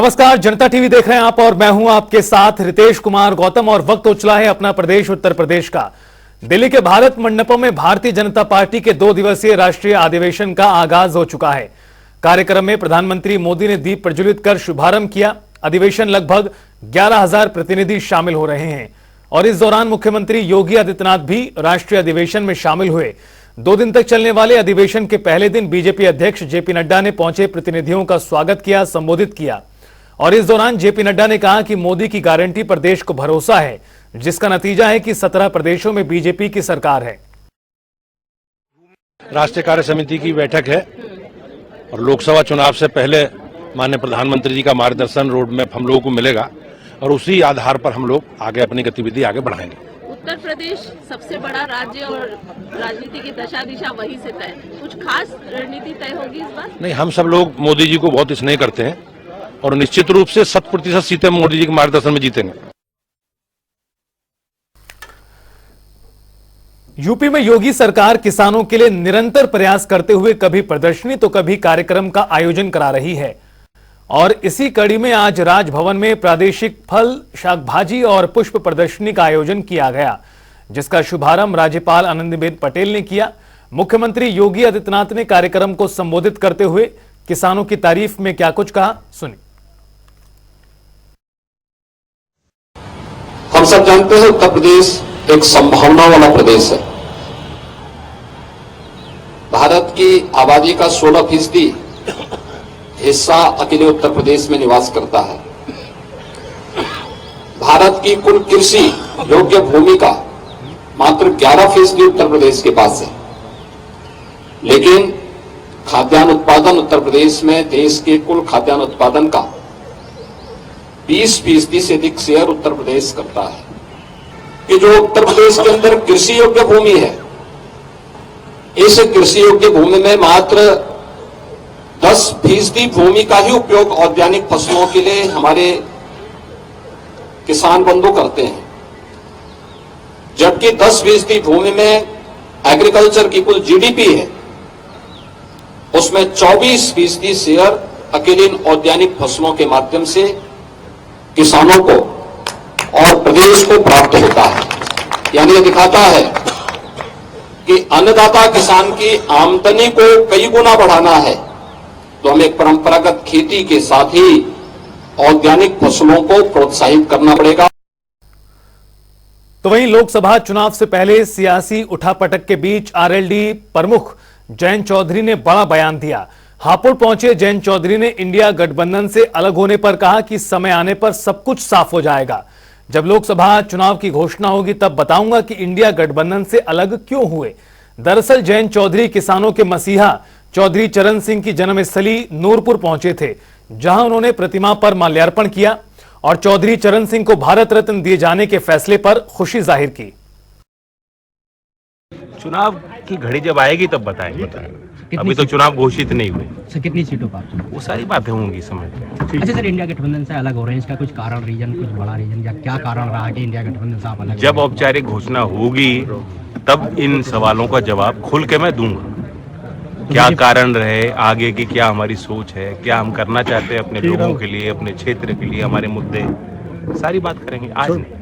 नमस्कार, जनता टीवी देख रहे हैं आप और मैं हूं आपके साथ रितेश कुमार गौतम। और वक्त हो चला है अपना प्रदेश उत्तर प्रदेश का। दिल्ली के भारत मंडपम में भारतीय जनता पार्टी के 2 दिवसीय राष्ट्रीय अधिवेशन का आगाज हो चुका है। कार्यक्रम में प्रधानमंत्री मोदी ने दीप प्रज्वलित कर शुभारंभ किया। अधिवेशन लगभग 11,000 प्रतिनिधि शामिल हो रहे हैं और इस दौरान मुख्यमंत्री योगी आदित्यनाथ भी राष्ट्रीय अधिवेशन में शामिल हुए। 2 दिन तक चलने वाले अधिवेशन के पहले दिन बीजेपी अध्यक्ष जेपी नड्डा ने पहुंचे प्रतिनिधियों का स्वागत किया, संबोधित किया और इस दौरान जेपी नड्डा ने कहा कि मोदी की गारंटी पर देश को भरोसा है, जिसका नतीजा है कि 17 प्रदेशों में बीजेपी की सरकार है। राष्ट्रीय कार्य समिति की बैठक है और लोकसभा चुनाव से पहले माननीय प्रधानमंत्री जी का मार्गदर्शन रोड मैप हम लोगों को मिलेगा और उसी आधार पर हम लोग आगे अपनी गतिविधि आगे बढ़ाएंगे। उत्तर प्रदेश सबसे बड़ा राज्य और राजनीति की दशा दिशा वहीं से तय, कुछ खास रणनीति तय होगी इस बार? नहीं, हम सब लोग मोदी जी को बहुत स्नेह करते हैं और निश्चित रूप से 100% सीटें मोदी जी के मार्गदर्शन में जीतेंगे। यूपी में योगी सरकार किसानों के लिए निरंतर प्रयास करते हुए कभी प्रदर्शनी तो कभी कार्यक्रम का आयोजन करा रही है और इसी कड़ी में आज राजभवन में प्रादेशिक फल, शाक भाजी और पुष्प प्रदर्शनी का आयोजन किया गया, जिसका शुभारंभ राज्यपाल आनंदीबेन पटेल ने किया। मुख्यमंत्री योगी आदित्यनाथ ने कार्यक्रम को संबोधित करते हुए किसानों की तारीफ में क्या कुछ कहा, सुनिए। हम सब जानते हैं उत्तर प्रदेश एक संभावना वाला प्रदेश है। भारत की आबादी का 16% हिस्सा अकेले उत्तर प्रदेश में निवास करता है। भारत की कुल कृषि योग्य भूमि का मात्र 11% उत्तर प्रदेश के पास है, लेकिन खाद्यान्न उत्पादन उत्तर प्रदेश में देश के कुल खाद्यान्न उत्पादन का 20% से अधिक शेयर उत्तर प्रदेश करता है। कि जो उत्तर प्रदेश के अंदर कृषि योग्य भूमि है, इस कृषि योग्य भूमि में मात्र 10% भूमि का ही उपयोग औद्यानिक फसलों के लिए हमारे किसान बंधु करते हैं, जबकि 10% भूमि में एग्रीकल्चर की कुल जीडीपी है, उसमें 24% शेयर अकेले इन औद्यानिक फसलों के माध्यम से किसानों को और प्रदेश को प्राप्त होता है। यानी यह दिखाता है कि अन्नदाता किसान की आमदनी को कई गुना बढ़ाना है तो हमें परंपरागत खेती के साथ ही औद्यानिक फसलों को प्रोत्साहित करना पड़ेगा। तो वहीं लोकसभा चुनाव से पहले सियासी उठापटक के बीच आरएलडी प्रमुख जयंत चौधरी ने बड़ा बयान दिया। हापुड़ पहुंचे जयंत चौधरी ने इंडिया गठबंधन से अलग होने पर कहा कि समय आने पर सब कुछ साफ हो जाएगा। जब लोकसभा चुनाव की घोषणा होगी तब बताऊंगा कि इंडिया गठबंधन से अलग क्यों हुए। दरअसल जयंत चौधरी किसानों के मसीहा चौधरी चरण सिंह की जन्मस्थली नूरपुर पहुंचे थे, जहां उन्होंने प्रतिमा पर माल्यार्पण किया और चौधरी चरण सिंह को भारत रत्न दिए जाने के फैसले पर खुशी जाहिर की। चुनाव की घड़ी जब आएगी तब बताएंगे। अभी तो चुनाव घोषित नहीं हुए। सर कितनी सीटों पर? वो सारी बातें होंगी समय पे। अच्छा सर, इंडिया गठबंधन से अलग हो रहे हैं, इसका कुछ कारण, रीजन, कुछ बड़ा रीजन या क्या कारण रहा कि इंडिया गठबंधन से आप अलग? जब औपचारिक घोषणा होगी तब इन सवालों का जवाब खुल के मैं दूंगा। क्या कारण रहे, आगे की क्या हमारी सोच है, क्या हम करना चाहते हैं अपने लोगों के लिए, अपने क्षेत्र के लिए, हमारे मुद्दे, सारी बात करेंगे, आज नहीं।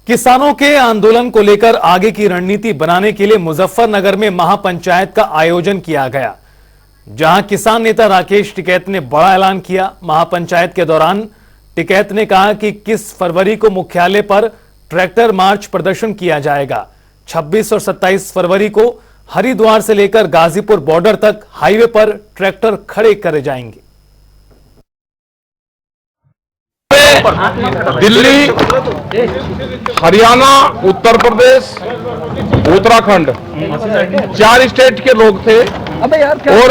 किसानों के आंदोलन को लेकर आगे की रणनीति बनाने के लिए मुजफ्फरनगर में महापंचायत का आयोजन किया गया, जहां किसान नेता राकेश टिकैत ने बड़ा ऐलान किया। महापंचायत के दौरान टिकैत ने कहा कि 21 फरवरी को मुख्यालय पर ट्रैक्टर मार्च प्रदर्शन किया जाएगा। 26 और 27 फरवरी को हरिद्वार से लेकर गाजीपुर बॉर्डर तक हाईवे पर ट्रैक्टर खड़े करे जाएंगे। दिल्ली, हरियाणा, उत्तर प्रदेश, उत्तराखंड 4 स्टेट के लोग थे और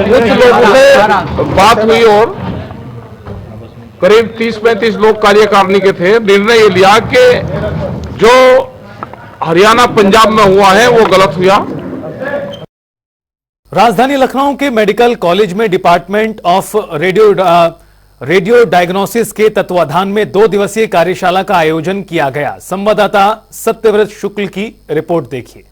कुछ लोगों से बात हुई और करीब 30-35 लोग कार्यकारिणी के थे। निर्णय ये लिया कि जो हरियाणा पंजाब में हुआ है वो गलत हुआ। राजधानी लखनऊ के मेडिकल कॉलेज में डिपार्टमेंट ऑफ रेडियो डायग्नोसिस के तत्वाधान में 2 दिवसीय कार्यशाला का आयोजन किया गया। संवाददाता सत्यव्रत शुक्ल की रिपोर्ट देखिए।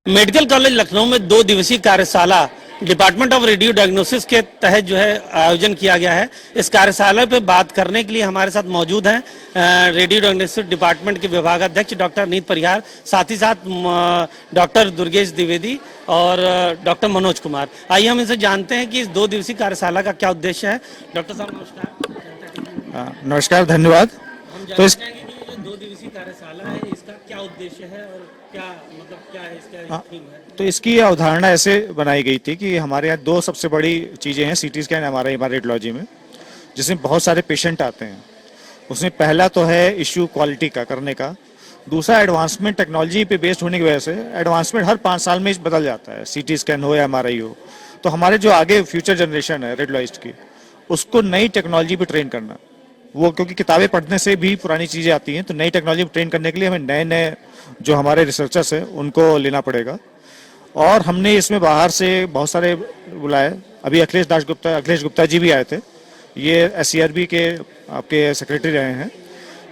मेडिकल कॉलेज लखनऊ में 2 दिवसीय कार्यशाला डिपार्टमेंट ऑफ रेडियो डायग्नोसिस के तहत जो है आयोजन किया गया है। इस कार्यशाला पे बात करने के लिए हमारे साथ मौजूद हैं रेडियो डायग्नोसिस डिपार्टमेंट के विभागाध्यक्ष डॉक्टर नीत परिहार, साथ ही साथ डॉक्टर दुर्गेश द्विवेदी और डॉक्टर मनोज कुमार। आइए हम इनसे जानते हैं कि इस 2 दिवसीय कार्यशाला का क्या उद्देश्य है। डॉक्टर साहब नमस्कार। नमस्कार, धन्यवाद। तो इस 2 दिवसीय कार्यशाला है, इसका क्या उद्देश्य है और क्या मतलब क्या है इसका थीम है? तो इसकी अवधारणा ऐसे बनाई गई थी कि हमारे यहाँ 2 सबसे बड़ी चीज़ें हैं सीटी स्कैन हमारे रेडियोलॉजी में, जिसमें बहुत सारे पेशेंट आते हैं। उसमें पहला तो है इश्यू क्वालिटी का करने का, दूसरा एडवांसमेंट टेक्नोलॉजी पे बेस्ड होने की वजह से एडवांसमेंट हर 5 साल में बदल जाता है, सीटी स्कैन हो या एमआरआई हो। तो हमारे जो आगे फ्यूचर जनरेशन है रेडियोलॉजिस्ट की, उसको नई टेक्नोलॉजी पे ट्रेन करना, वो क्योंकि किताबें पढ़ने से भी पुरानी चीज़ें आती हैं, तो नई टेक्नोलॉजी ट्रेन करने के लिए हमें नए नए जो हमारे रिसर्चर्स हैं उनको लेना पड़ेगा। और हमने इसमें बाहर से बहुत सारे बुलाए, अभी अखिलेश गुप्ता जी भी आए थे, ये SCRB के आपके सेक्रेटरी रहे हैं,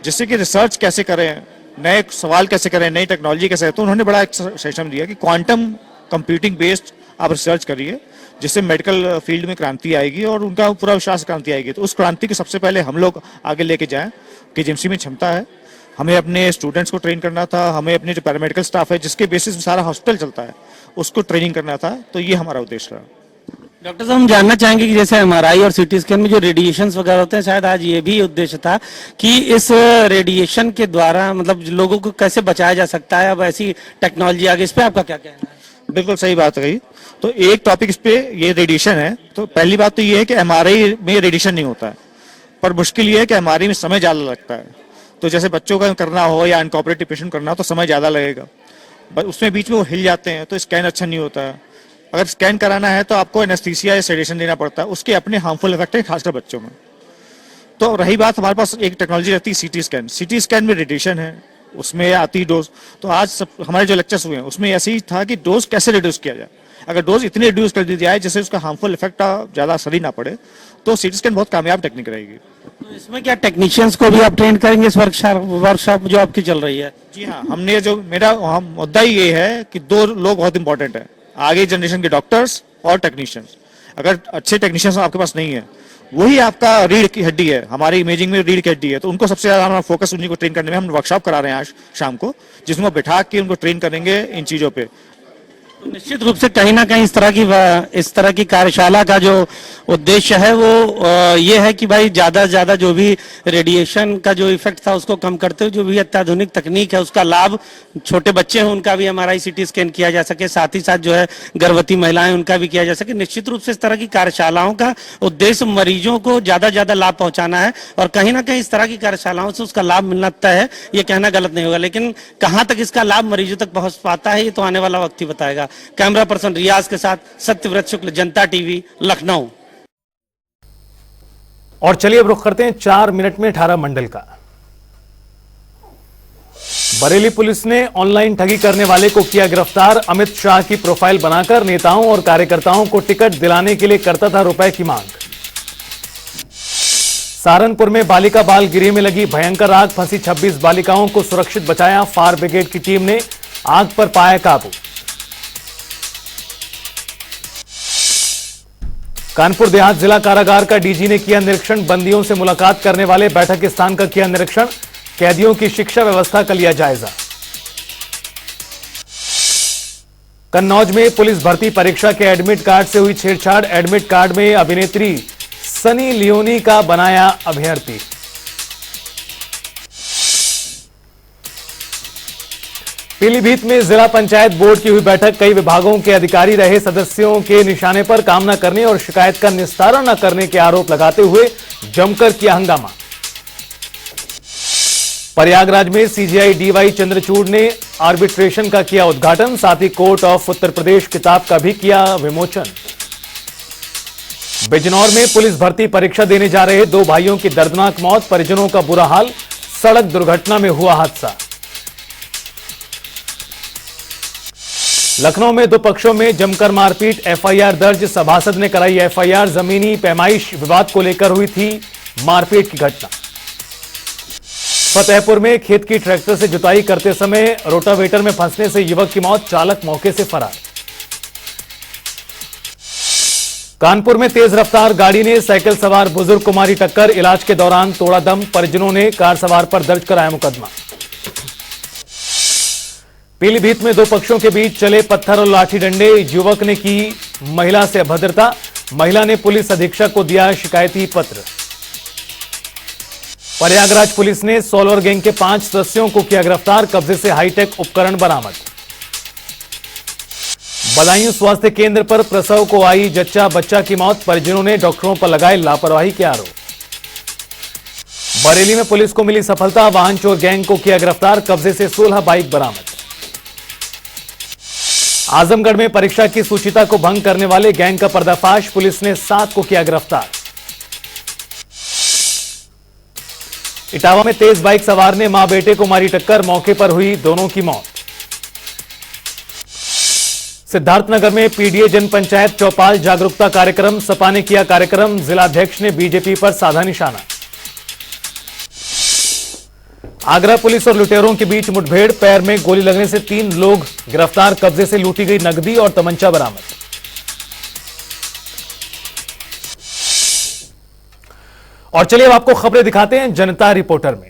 जिससे कि रिसर्च कैसे करें, नए सवाल कैसे करें, नई टेक्नोलॉजी कैसे। तो उन्होंने बड़ा एक सेशन दिया कि क्वांटम कंप्यूटिंग बेस्ड आप रिसर्च करिए, जिससे मेडिकल फील्ड में क्रांति आएगी और उनका पूरा विश्वास क्रांति आएगी। तो उस क्रांति के सबसे पहले हम लोग आगे लेके जाएं कि KGMC में क्षमता है, हमें अपने स्टूडेंट्स को ट्रेन करना था, हमें अपने जो पैरामेडिकल स्टाफ है जिसके बेसिस में सारा हॉस्पिटल चलता है उसको ट्रेनिंग करना था। तो ये हमारा उद्देश्य रहा। डॉक्टर साहब हम जानना चाहेंगे कि जैसे एमआरआई और सीटी स्कैन में जो रेडिएशंस वगैरह होते हैं, शायद आज ये भी उद्देश्य था कि इस रेडिएशन के द्वारा मतलब लोगों को कैसे बचाया जा सकता है। अब ऐसी टेक्नोलॉजी आगे, इस पे आपका क्या कहना है? बिल्कुल सही बात कही। तो एक टॉपिक इस पे ये रेडिएशन है। तो पहली बात तो ये है कि एमआरआई में रेडिएशन नहीं होता है, पर मुश्किल ये है कि एमआरआई में समय ज़्यादा लगता है। तो जैसे बच्चों का करना हो या अनकोऑपरेटिव पेशेंट करना हो तो समय ज़्यादा लगेगा, उसमें बीच में वो हिल जाते हैं तो स्कैन अच्छा नहीं होता है। अगर स्कैन कराना है तो आपको एनेस्थीसिया या सेडेशन देना पड़ता है, उसके अपने हार्मफुल इफेक्ट है खासकर बच्चों में। तो रही बात, हमारे पास एक टेक्नोलॉजी रहती है सीटी स्कैन। सीटी स्कैन में रेडिएशन है, उसमें आती डोज। तो आज सब हमारे जो लेक्चर्स हुए हैं उसमें ऐसे ही था कि डोज कैसे रिड्यूस किया जाए। अगर डोज इतनी रिड्यूस कर दी जाए जिससे उसका हार्मफुल इफेक्ट ज़्यादा असर ही ना पड़े, तो सीटी स्कैन बहुत कामयाब टेक्निक रहेगी। तो इसमें क्या टेक्नीशियंस को भी आप ट्रेन करेंगे इस वर्कशॉप जो आपकी चल रही है? जी हाँ, हमने जो मेरा मुद्दा ही ये है कि 2 लोग बहुत इंपॉर्टेंट है, आगे जनरेशन के डॉक्टर्स और टेक्नीशियंस। अगर अच्छे टेक्नीशियंस आपके पास नहीं है, वही आपका रीढ़ की हड्डी है, हमारी इमेजिंग में रीढ़ की हड्डी है, तो उनको सबसे ज्यादा हमारा फोकस उन्हीं को ट्रेन करने में। हम वर्कशॉप करा रहे हैं आज शाम को, जिसमें बैठा के उनको ट्रेन करेंगे इन चीजों पे। तो निश्चित रूप से कहीं ना कहीं इस तरह की कार्यशाला का जो उद्देश्य है वो ये है कि भाई ज्यादा से ज्यादा जो भी रेडिएशन का जो इफेक्ट था उसको कम करते हुए जो भी अत्याधुनिक तकनीक है उसका लाभ छोटे बच्चे हैं उनका भी एमआरआई सीटी स्कैन किया जा सके, साथ ही साथ जो है गर्भवती महिलाएं उनका भी किया जा सके। निश्चित रूप से इस तरह की कार्यशालाओं का उद्देश्य मरीजों को ज्यादा से ज्यादा लाभ पहुंचाना है और कहीं ना कहीं इस तरह की कार्यशालाओं से उसका लाभ मिलना तय है, ये कहना गलत नहीं होगा। लेकिन कहां तक इसका लाभ मरीजों तक पहुंच पाता है ये तो आने वाला वक्त ही बताएगा। कैमरा पर्सन रियाज के साथ सत्यव्रत शुक्ल, जनता टीवी, लखनऊ। और चलिए अब रुख करते हैं 4 मिनट में 18 मंडल का। बरेली पुलिस ने ऑनलाइन ठगी करने वाले को किया गिरफ्तार। अमित शाह की प्रोफाइल बनाकर नेताओं और कार्यकर्ताओं को टिकट दिलाने के लिए करता था रुपए की मांग। सहारनपुर में बालिका बाल गृह में लगी भयंकर आग, फंसी 26 बालिकाओं को सुरक्षित बचाया। फायर ब्रिगेड की टीम ने आग पर पाया काबू। कानपुर देहात जिला कारागार का डीजी ने किया निरीक्षण। बंदियों से मुलाकात करने वाले बैठक स्थान का किया निरीक्षण। कैदियों की शिक्षा व्यवस्था का लिया जायजा। कन्नौज में पुलिस भर्ती परीक्षा के एडमिट कार्ड से हुई छेड़छाड़। एडमिट कार्ड में अभिनेत्री सनी लियोनी का बनाया अभ्यर्थी। पीलीभीत में जिला पंचायत बोर्ड की हुई बैठक। कई विभागों के अधिकारी रहे सदस्यों के निशाने पर। काम न करने और शिकायत का निस्तारण न करने के आरोप लगाते हुए जमकर किया हंगामा। प्रयागराज में सीजीआई डीवाई चंद्रचूड़ ने आर्बिट्रेशन का किया उद्घाटन। साथ ही कोर्ट ऑफ उत्तर प्रदेश किताब का भी किया विमोचन। बिजनौर में पुलिस भर्ती परीक्षा देने जा रहे 2 भाइयों की दर्दनाक मौत, परिजनों का बुरा हाल। सड़क दुर्घटना में हुआ हादसा। लखनऊ में 2 पक्षों में जमकर मारपीट, एफआईआर दर्ज। सभासद ने कराई एफआईआर। जमीनी पैमाइश विवाद को लेकर हुई थी मारपीट की घटना। फतेहपुर में खेत की ट्रैक्टर से जुताई करते समय रोटावेटर में फंसने से युवक की मौत, चालक मौके से फरार। कानपुर में तेज रफ्तार गाड़ी ने साइकिल सवार बुजुर्ग को मारी टक्कर, इलाज के दौरान तोड़ा दम, परिजनों ने कार सवार पर दर्ज कराया मुकदमा। पीलीभीत में दो पक्षों के बीच चले पत्थर और लाठी डंडे, युवक ने की महिला से अभद्रता, महिला ने पुलिस अधीक्षक को दिया शिकायती पत्र। प्रयागराज पुलिस ने सोलर गैंग के 5 सदस्यों को किया गिरफ्तार, कब्जे से हाईटेक उपकरण बरामद। बदायूं स्वास्थ्य केंद्र पर प्रसव को आई जच्चा बच्चा की मौत, परिजनों ने डॉक्टरों पर लगाए लापरवाही के आरोप। बरेली में पुलिस को मिली सफलता, वाहन चोर गैंग को किया गिरफ्तार, कब्जे से 16 बाइक बरामद। आजमगढ़ में परीक्षा की सूचिता को भंग करने वाले गैंग का पर्दाफाश, पुलिस ने 7 को किया गिरफ्तार। इटावा में तेज बाइक सवार ने मां बेटे को मारी टक्कर, मौके पर हुई दोनों की मौत। सिद्धार्थनगर में पीडीए जन पंचायत चौपाल जागरूकता कार्यक्रम, सपा ने किया कार्यक्रम, जिलाध्यक्ष ने बीजेपी पर साधा निशाना। आगरा पुलिस और लुटेरों के बीच मुठभेड़, पैर में गोली लगने से 3 लोग गिरफ्तार, कब्जे से लूटी गई नकदी और तमंचा बरामद। और चलिए अब आपको खबरें दिखाते हैं जनता रिपोर्टर में।